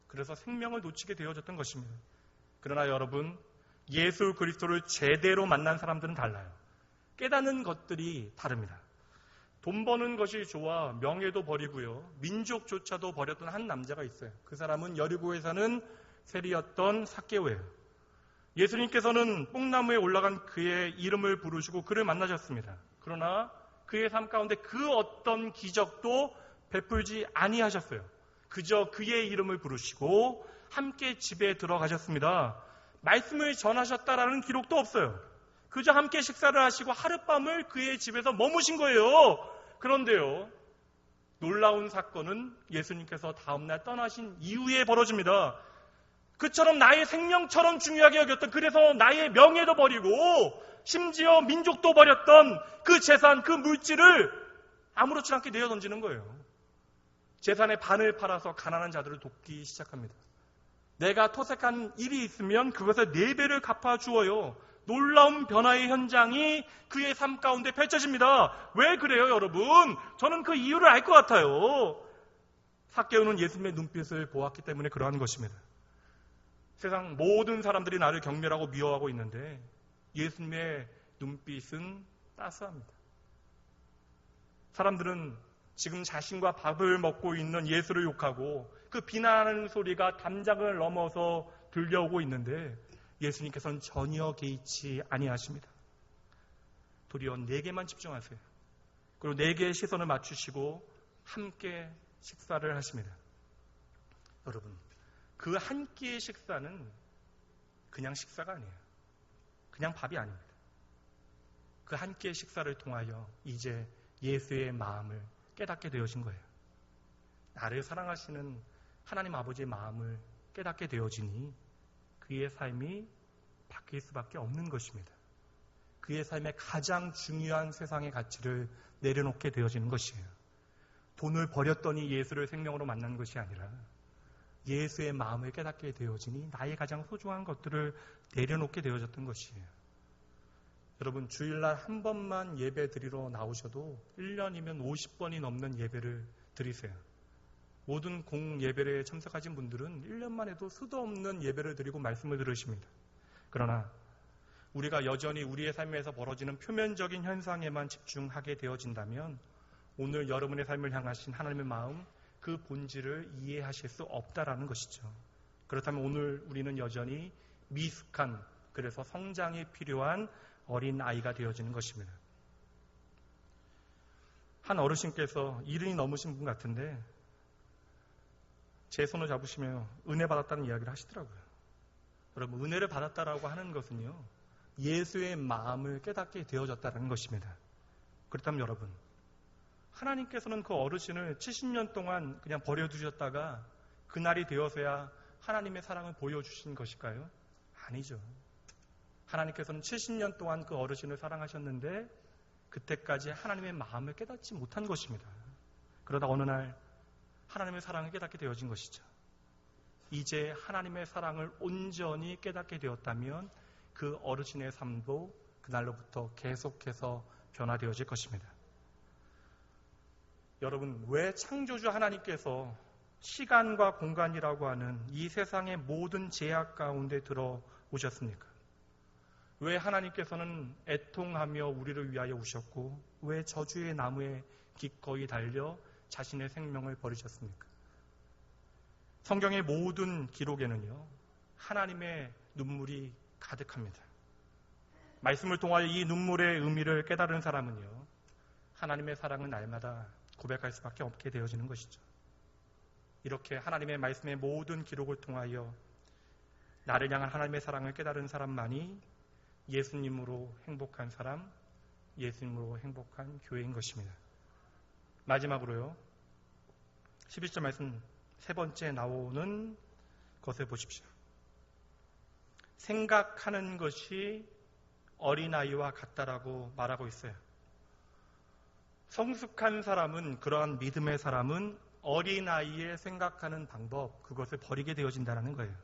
그래서 생명을 놓치게 되어졌던 것입니다. 그러나 여러분, 예수 그리스도를 제대로 만난 사람들은 달라요. 깨닫는 것들이 다릅니다. 돈 버는 것이 좋아 명예도 버리고요, 민족조차도 버렸던 한 남자가 있어요. 그 사람은 여리고에 사는 세리였던 삭개오예요. 예수님께서는 뽕나무에 올라간 그의 이름을 부르시고 그를 만나셨습니다. 그러나 그의 삶 가운데 그 어떤 기적도 베풀지 아니하셨어요. 그저 그의 이름을 부르시고 함께 집에 들어가셨습니다. 말씀을 전하셨다라는 기록도 없어요. 그저 함께 식사를 하시고 하룻밤을 그의 집에서 머무신 거예요. 그런데요, 놀라운 사건은 예수님께서 다음날 떠나신 이후에 벌어집니다. 그처럼 나의 생명처럼 중요하게 여겼던, 그래서 나의 명예도 버리고 심지어 민족도 버렸던 그 재산, 그 물질을 아무렇지 않게 내어던지는 거예요. 재산의 반을 팔아서 가난한 자들을 돕기 시작합니다. 내가 토색한 일이 있으면 그것의 4배를 갚아주어요. 놀라운 변화의 현장이 그의 삶 가운데 펼쳐집니다. 왜 그래요, 여러분? 저는 그 이유를 알 것 같아요. 삭개오는 예수님의 눈빛을 보았기 때문에 그러한 것입니다. 세상 모든 사람들이 나를 경멸하고 미워하고 있는데 예수님의 눈빛은 따스합니다. 사람들은 지금 자신과 밥을 먹고 있는 예수를 욕하고 그 비난하는 소리가 담장을 넘어서 들려오고 있는데 예수님께서는 전혀 개의치 아니하십니다. 도리어 내게만 집중하세요. 그리고 내게 시선을 맞추시고 함께 식사를 하십니다. 여러분, 그 한 끼의 식사는 그냥 식사가 아니에요. 그냥 밥이 아닙니다. 그 한 끼의 식사를 통하여 이제 예수의 마음을 깨닫게 되어진 거예요. 나를 사랑하시는 하나님 아버지의 마음을 깨닫게 되어지니 그의 삶이 바뀔 수밖에 없는 것입니다. 그의 삶의 가장 중요한 세상의 가치를 내려놓게 되어지는 것이에요. 돈을 버렸더니 예수를 생명으로 만난 것이 아니라 예수의 마음을 깨닫게 되어지니 나의 가장 소중한 것들을 내려놓게 되어졌던 것이에요. 여러분, 주일날 한 번만 예배 드리러 나오셔도 1년이면 50번이 넘는 예배를 드리세요. 모든 공예배에 참석하신 분들은 1년만 해도 수도 없는 예배를 드리고 말씀을 들으십니다. 그러나 우리가 여전히 우리의 삶에서 벌어지는 표면적인 현상에만 집중하게 되어진다면 오늘 여러분의 삶을 향하신 하나님의 마음, 그 본질을 이해하실 수 없다라는 것이죠. 그렇다면 오늘 우리는 여전히 미숙한, 그래서 성장이 필요한 어린 아이가 되어지는 것입니다. 한 어르신께서 70이 넘으신 분 같은데 제 손을 잡으시며 은혜 받았다는 이야기를 하시더라고요. 여러분, 은혜를 받았다라고 하는 것은요, 예수의 마음을 깨닫게 되어졌다는 것입니다. 그렇다면 여러분, 하나님께서는 그 어르신을 70년 동안 그냥 버려두셨다가 그날이 되어서야 하나님의 사랑을 보여주신 것일까요? 아니죠. 하나님께서는 70년 동안 그 어르신을 사랑하셨는데 그때까지 하나님의 마음을 깨닫지 못한 것입니다. 그러다 어느 날 하나님의 사랑을 깨닫게 되어진 것이죠. 이제 하나님의 사랑을 온전히 깨닫게 되었다면 그 어르신의 삶도 그날로부터 계속해서 변화되어질 것입니다. 여러분, 왜 창조주 하나님께서 시간과 공간이라고 하는 이 세상의 모든 제약 가운데 들어오셨습니까? 왜 하나님께서는 애통하며 우리를 위하여 우셨고 왜 저주의 나무에 기꺼이 달려 자신의 생명을 버리셨습니까? 성경의 모든 기록에는요, 하나님의 눈물이 가득합니다. 말씀을 통하여 이 눈물의 의미를 깨달은 사람은요, 하나님의 사랑은 날마다 고백할 수밖에 없게 되어지는 것이죠. 이렇게 하나님의 말씀의 모든 기록을 통하여 나를 향한 하나님의 사랑을 깨달은 사람만이 예수님으로 행복한 사람, 예수님으로 행복한 교회인 것입니다. 마지막으로요, 11절 말씀 세 번째 나오는 것을 보십시오. 생각하는 것이 어린아이와 같다라고 말하고 있어요. 성숙한 사람은, 그러한 믿음의 사람은 어린아이의 생각하는 방법, 그것을 버리게 되어진다는 거예요.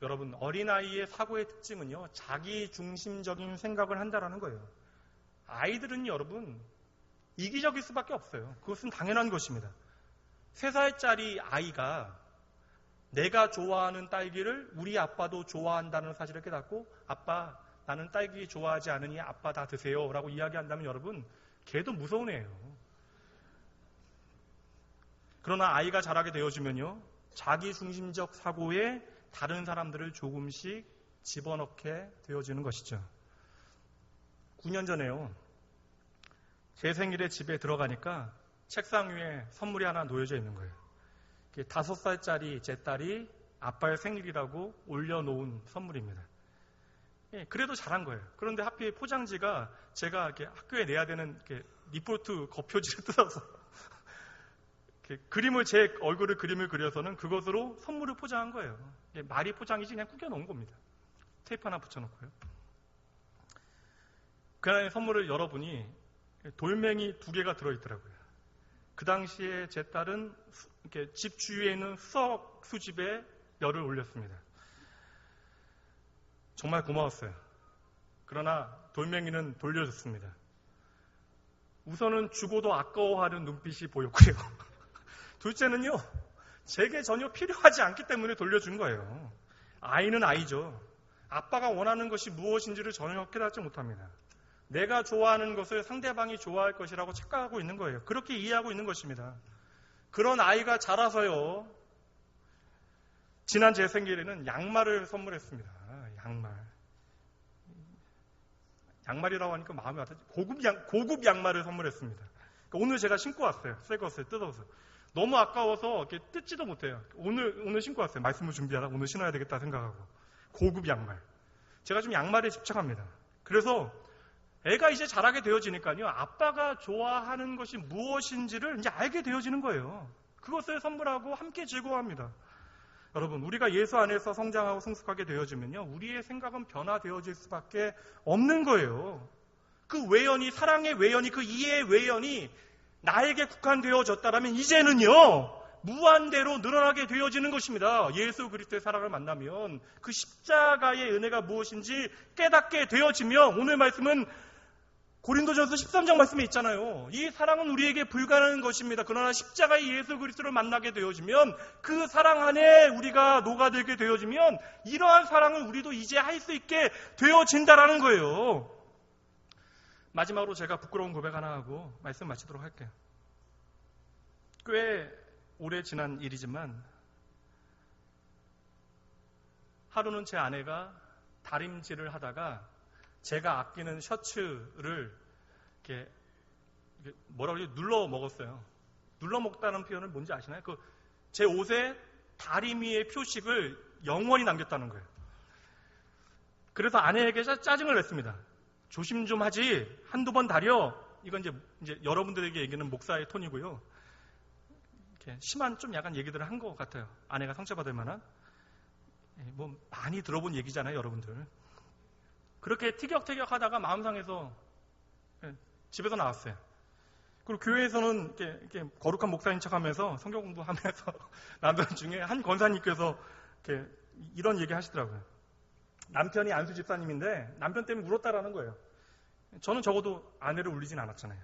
여러분, 어린아이의 사고의 특징은요, 자기중심적인 생각을 한다는 거예요. 아이들은 여러분, 이기적일 수밖에 없어요. 그것은 당연한 것입니다. 3살짜리 아이가 내가 좋아하는 딸기를 우리 아빠도 좋아한다는 사실을 깨닫고, 아빠, 나는 딸기 좋아하지 않으니 아빠 다 드세요 라고 이야기한다면 여러분, 걔도 무서운 애예요. 그러나 아이가 자라게 되어지면요, 자기중심적 사고에 다른 사람들을 조금씩 집어넣게 되어지는 것이죠. 9년 전에요, 제 생일에 집에 들어가니까 책상 위에 선물이 하나 놓여져 있는 거예요. 5살짜리 제 딸이 아빠의 생일이라고 올려놓은 선물입니다. 예, 그래도 잘한 거예요. 그런데 하필 포장지가 제가 이렇게 학교에 내야 되는 이렇게 리포트 겉표지를 뜯어서 그림을, 제 얼굴을 그림을 그려서는 그것으로 선물을 포장한 거예요. 예, 말이 포장이지 그냥 구겨놓은 겁니다. 테이프 하나 붙여놓고요. 그 안에 선물을 열어보니 돌멩이 2개가 들어있더라고요. 그 당시에 제 딸은 이렇게 집 주위에 있는 수석 수집에 열을 올렸습니다. 정말 고마웠어요. 그러나 돌멩이는 돌려줬습니다. 우선은 주고도 아까워하는 눈빛이 보였고요. 둘째는요, 제게 전혀 필요하지 않기 때문에 돌려준 거예요. 아이는 아이죠. 아빠가 원하는 것이 무엇인지를 전혀 깨닫지 못합니다. 내가 좋아하는 것을 상대방이 좋아할 것이라고 착각하고 있는 거예요. 그렇게 이해하고 있는 것입니다. 그런 아이가 자라서요, 지난 제 생일에는 양말을 선물했습니다. 양말이라고 하니까 마음이 와닿지. 고급 양말을 선물했습니다. 오늘 제가 신고 왔어요. 새 것을 뜯어서. 너무 아까워서 이렇게 뜯지도 못해요. 오늘 신고 왔어요. 말씀을 준비하다 오늘 신어야 되겠다 생각하고. 고급 양말. 제가 좀 양말에 집착합니다. 그래서 애가 이제 자라게 되어지니까요, 아빠가 좋아하는 것이 무엇인지를 이제 알게 되어지는 거예요. 그것을 선물하고 함께 즐거워합니다. 여러분, 우리가 예수 안에서 성장하고 성숙하게 되어지면요, 우리의 생각은 변화되어질 수밖에 없는 거예요. 그 외연이, 사랑의 외연이, 그 이해의 외연이 나에게 국한되어졌다면 이제는요, 무한대로 늘어나게 되어지는 것입니다. 예수 그리스도의 사랑을 만나면 그 십자가의 은혜가 무엇인지 깨닫게 되어지며, 오늘 말씀은 고린도전서 13장 말씀에 있잖아요. 이 사랑은 우리에게 불가능한 것입니다. 그러나 십자가의 예수 그리스도를 만나게 되어지면, 그 사랑 안에 우리가 녹아들게 되어지면 이러한 사랑을 우리도 이제 할 수 있게 되어진다라는 거예요. 마지막으로 제가 부끄러운 고백 하나 하고 말씀 마치도록 할게요. 꽤 오래 지난 일이지만, 하루는 제 아내가 다림질을 하다가 제가 아끼는 셔츠를 이렇게 뭐라고 그러지? 눌러 먹었어요. 눌러 먹다는 표현을 뭔지 아시나요? 제 옷에 다리미의 표식을 영원히 남겼다는 거예요. 그래서 아내에게 짜증을 냈습니다. 조심 좀 하지. 한두 번 다려. 이건 이제 여러분들에게 얘기는 목사의 톤이고요. 이렇게 심한 좀 약간 얘기들을 한 것 같아요. 아내가 상처받을 만한. 뭐 많이 들어본 얘기잖아요, 여러분들. 그렇게 티격태격 하다가 마음 상해서 집에서 나왔어요. 그리고 교회에서는 이렇게 거룩한 목사인 척 하면서 성경 공부하면서 남편 중에 한 권사님께서 이런 얘기 하시더라고요. 남편이 안수 집사님인데 남편 때문에 울었다라는 거예요. 저는 적어도 아내를 울리진 않았잖아요.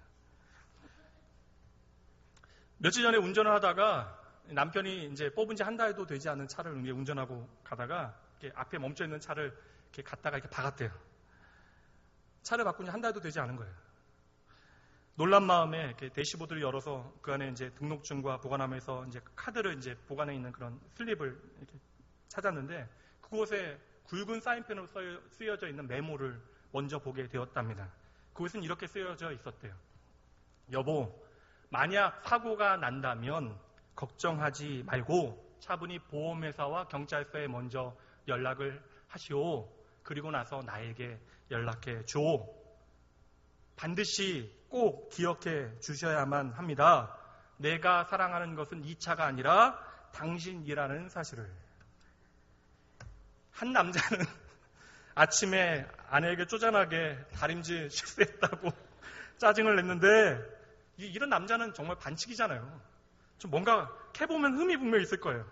며칠 전에 운전을 하다가 남편이 이제 뽑은 지 한 달도 되지 않은 차를 운전하고 가다가 이렇게 앞에 멈춰 있는 차를 이렇게 갔다가 이렇게 박았대요. 차를 바꾼 지 한 달도 되지 않은 거예요. 놀란 마음에 이렇게 대시보드를 열어서 그 안에 이제 등록증과 보관함에서 이제 카드를 이제 보관해 있는 그런 슬립을 이렇게 찾았는데, 그곳에 굵은 사인펜으로 쓰여져 있는 메모를 먼저 보게 되었답니다. 그것은 이렇게 쓰여져 있었대요. 여보, 만약 사고가 난다면 걱정하지 말고 차분히 보험회사와 경찰서에 먼저 연락을 하시오. 그리고 나서 나에게 연락해 줘. 반드시 꼭 기억해 주셔야만 합니다. 내가 사랑하는 것은 이 차가 아니라 당신이라는 사실을. 한 남자는 아침에 아내에게 쪼잔하게 다림질 실수했다고 짜증을 냈는데, 이런 남자는 정말 반칙이잖아요. 좀 뭔가 캐보면 흠이 분명히 있을 거예요.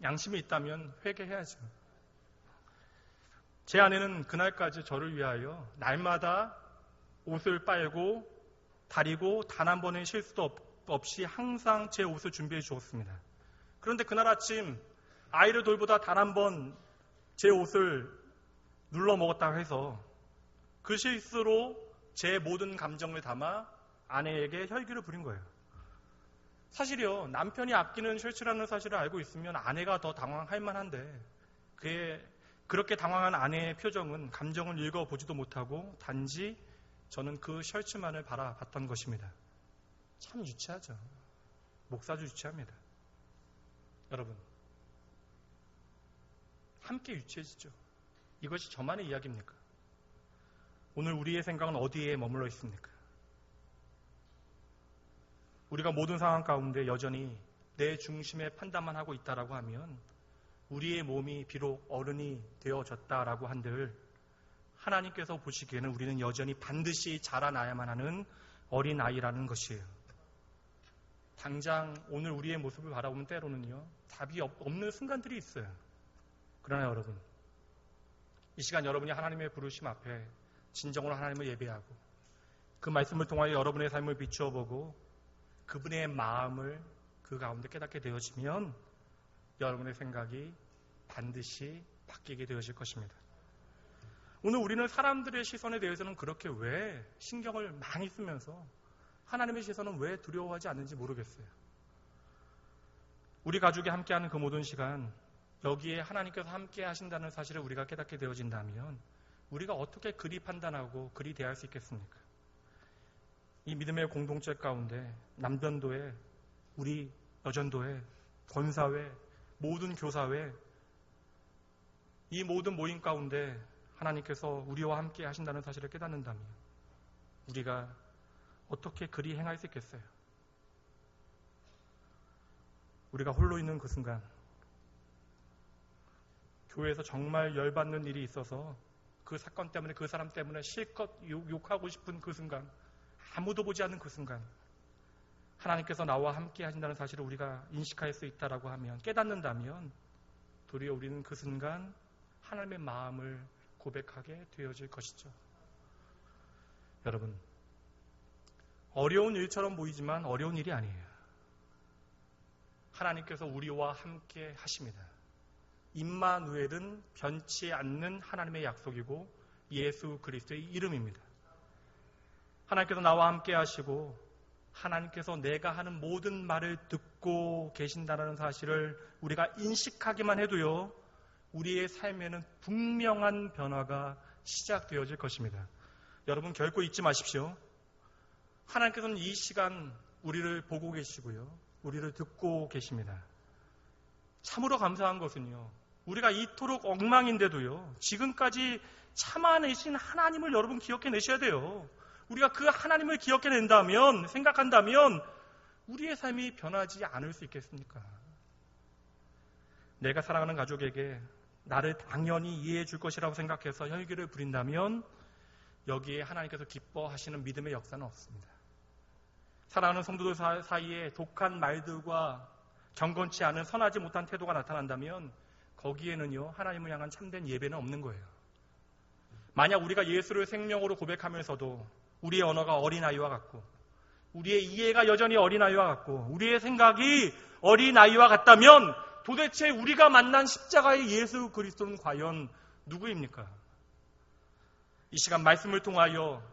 양심이 있다면 회개해야죠. 제 아내는 그날까지 저를 위하여 날마다 옷을 빨고 다리고 단 한 번의 실수도 없이 항상 제 옷을 준비해 주었습니다. 그런데 그날 아침 아이를 돌보다 단 한 번 제 옷을 눌러 먹었다고 해서 그 실수로 제 모든 감정을 담아 아내에게 혈기를 부린 거예요. 사실이요, 남편이 아끼는 셔츠라는 사실을 알고 있으면 아내가 더 당황할 만한데, 그렇게 당황한 아내의 표정은 감정을 읽어보지도 못하고 단지 저는 그 셔츠만을 바라봤던 것입니다. 참 유치하죠. 목사도 유치합니다. 여러분, 함께 유치해지죠. 이것이 저만의 이야기입니까? 오늘 우리의 생각은 어디에 머물러 있습니까? 우리가 모든 상황 가운데 여전히 내 중심의 판단만 하고 있다라고 하면 우리의 몸이 비록 어른이 되어졌다라고 한들 하나님께서 보시기에는 우리는 여전히 반드시 자라나야만 하는 어린아이라는 것이에요. 당장 오늘 우리의 모습을 바라보면 때로는요, 답이 없는 순간들이 있어요. 그러나 여러분, 이 시간 여러분이 하나님의 부르심 앞에 진정으로 하나님을 예배하고 그 말씀을 통하여 여러분의 삶을 비추어 보고 그분의 마음을 그 가운데 깨닫게 되어지면 여러분의 생각이 반드시 바뀌게 되어질 것입니다. 오늘 우리는 사람들의 시선에 대해서는 그렇게 왜 신경을 많이 쓰면서 하나님의 시선은 왜 두려워하지 않는지 모르겠어요. 우리 가족이 함께하는 그 모든 시간, 여기에 하나님께서 함께 하신다는 사실을 우리가 깨닫게 되어진다면 우리가 어떻게 그리 판단하고 그리 대할 수 있겠습니까? 이 믿음의 공동체 가운데 남변도회, 우리 여전도회, 권사회, 모든 교사회, 이 모든 모임 가운데 하나님께서 우리와 함께 하신다는 사실을 깨닫는다면 우리가 어떻게 그리 행할 수 있겠어요? 우리가 홀로 있는 그 순간, 교회에서 정말 열받는 일이 있어서 그 사건 때문에, 그 사람 때문에 실컷 욕하고 싶은 그 순간, 아무도 보지 않는 그 순간, 하나님께서 나와 함께 하신다는 사실을 우리가 인식할 수 있다라고 하면, 깨닫는다면 도리어 우리는 그 순간 하나님의 마음을 고백하게 되어질 것이죠. 여러분, 어려운 일처럼 보이지만 어려운 일이 아니에요. 하나님께서 우리와 함께 하십니다. 임마누엘은 변치 않는 하나님의 약속이고 예수 그리스도의 이름입니다. 하나님께서 나와 함께 하시고 하나님께서 내가 하는 모든 말을 듣고 계신다는 사실을 우리가 인식하기만 해도요, 우리의 삶에는 분명한 변화가 시작되어질 것입니다. 여러분, 결코 잊지 마십시오. 하나님께서는 이 시간 우리를 보고 계시고요, 우리를 듣고 계십니다. 참으로 감사한 것은요, 우리가 이토록 엉망인데도요, 지금까지 참아내신 하나님을 여러분 기억해내셔야 돼요. 우리가 그 하나님을 기억해낸다면, 생각한다면 우리의 삶이 변하지 않을 수 있겠습니까? 내가 사랑하는 가족에게 나를 당연히 이해해 줄 것이라고 생각해서 혈기를 부린다면 여기에 하나님께서 기뻐하시는 믿음의 역사는 없습니다. 사랑하는 성도들 사이에 독한 말들과 경건치 않은 선하지 못한 태도가 나타난다면 거기에는요, 하나님을 향한 참된 예배는 없는 거예요. 만약 우리가 예수를 생명으로 고백하면서도 우리의 언어가 어린아이와 같고 우리의 이해가 여전히 어린아이와 같고 우리의 생각이 어린아이와 같다면 도대체 우리가 만난 십자가의 예수 그리스도는 과연 누구입니까? 이 시간 말씀을 통하여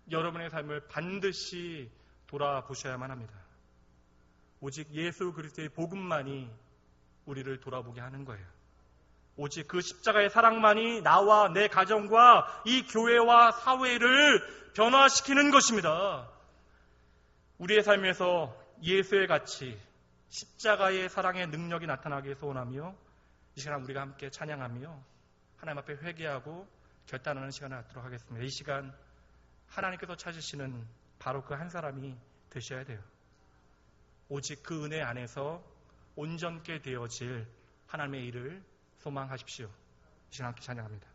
여러분의 삶을 반드시 돌아보셔야만 합니다. 오직 예수 그리스도의 복음만이 우리를 돌아보게 하는 거예요. 오직 그 십자가의 사랑만이 나와 내 가정과 이 교회와 사회를 변화시키는 것입니다. 우리의 삶에서 예수의 가치, 십자가의 사랑의 능력이 나타나게 소원하며 이 시간 우리가 함께 찬양하며 하나님 앞에 회개하고 결단하는 시간을 갖도록 하겠습니다. 이 시간 하나님께서 찾으시는 바로 그 한 사람이 되셔야 돼요. 오직 그 은혜 안에서 온전케 되어질 하나님의 일을 소망하십시오. 이 시간 함께 찬양합니다.